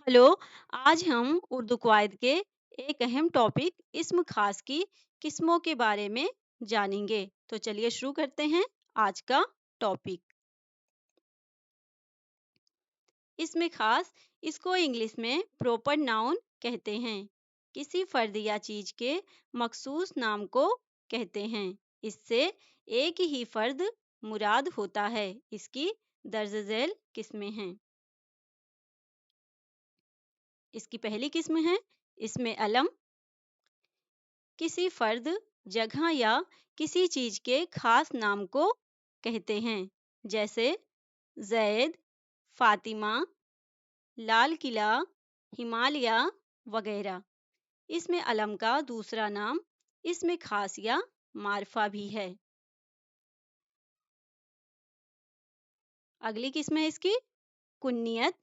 Hello. आज हम उर्दू कवायद के एक अहम टॉपिक इस्म खास की किस्मों के बारे में जानेंगे। तो चलिए शुरू करते हैं आज का टॉपिक। इस्म खास, इसको इंग्लिश में प्रॉपर नाउन कहते हैं। किसी फर्द या चीज के मखसूस नाम को कहते हैं। इससे एक ही फर्द मुराद होता है। इसकी दर्ज झैल किस्में हैं। इसकी पहली किस्म है इसमें अलम। किसी फर्द, जगह या किसी चीज के खास नाम को कहते हैं, जैसे जैद, फातिमा, लाल किला, हिमालय वगैरह। इसमें अलम का दूसरा नाम इसमें खास या मारफा भी है। अगली किस्म है इसकी कुन्नियत।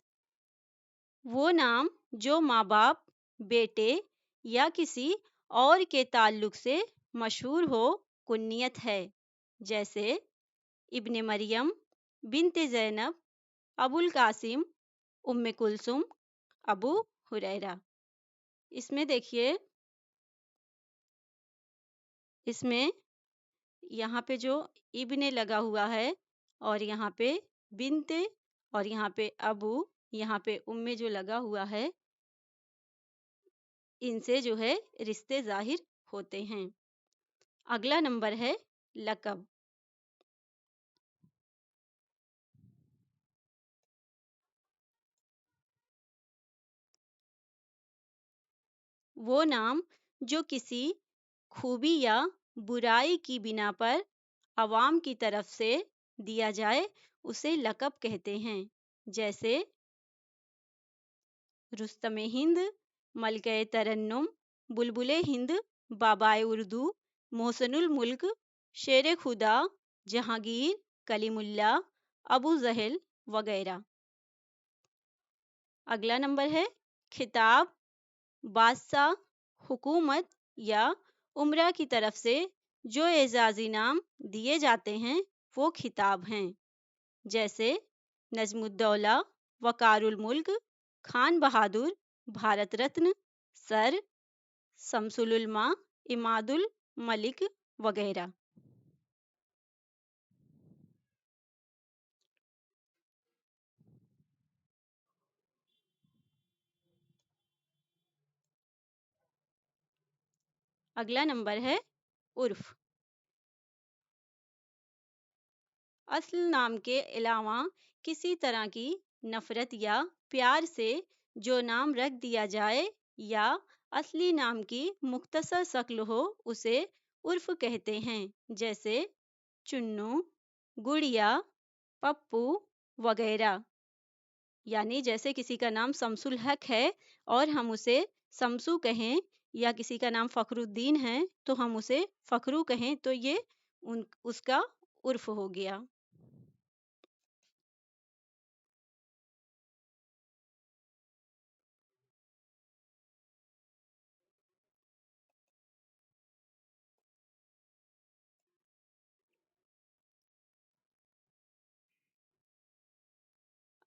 वो नाम जो माँ बाप, बेटे या किसी और के ताल्लुक से मशहूर हो, कुन्नियत है। जैसे इब्ने मरियम, बिन्ते ज़ैनब, अबुल कासिम, उम्मे कुलसुम, अबू हुरैरा। इसमें देखिए, इसमें यहाँ पे जो इब्ने लगा हुआ है और यहाँ पे बिन्ते और यहाँ पे अबू, यहाँ पे उम्मे जो लगा हुआ है, इनसे जो है रिश्ते जाहिर होते हैं। अगला नंबर है लक़ब। वो नाम जो किसी खूबी या बुराई की बिना पर अवाम की तरफ से दिया जाए, उसे लक़ब कहते हैं। जैसे रुस्तमे हिंद, मलके तरन्नुम, बुलबुले हिंद, बाबाए उर्दू, मोहसनुल मुल्क, शेर खुदा, जहांगीर, कलीमुल्ला, अबू जहल वगैरह। अगला नंबर है खिताब। बादशाह, हुकूमत या उमरा की तरफ से जो एजाजी नाम दिए जाते हैं, वो खिताब हैं। जैसे नजमुद्दौला, वकारुल मुल्क, खान बहादुर, भारत रत्न, सर, शमसुल उलमा, इमादुल मलिक वगैरह। अगला नंबर है उर्फ। असल नाम के अलावा किसी तरह की नफरत या प्यार से जो नाम रख दिया जाए या असली नाम की मुख्तसर शक्ल हो, उसे उर्फ कहते हैं। जैसे चुन्नू, गुड़िया, पप्पू वगैरह। यानी जैसे किसी का नाम शमसुल हक है और हम उसे शमसू कहें, या किसी का नाम फखरुद्दीन है तो हम उसे फखरू कहें, तो ये उसका उर्फ हो गया।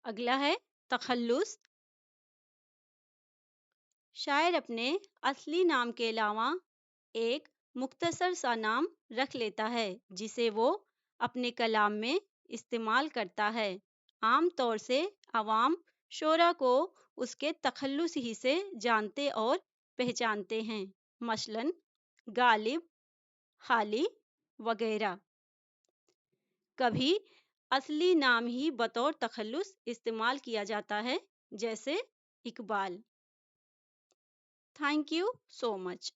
अगला है तखल्लुस। शायर अपने असली नाम के अलावा एक मुख्तसर सा नाम रख लेता है, जिसे वो अपने कलाम में इस्तेमाल करता है। आम तौर से अवाम शोरा को उसके तखल्लुस ही से जानते और पहचानते हैं। मसलन गालिब, हाली वगैरह। कभी असली नाम ही बतौर तखल्लुस इस्तेमाल किया जाता है, जैसे Iqbal. Thank you so much.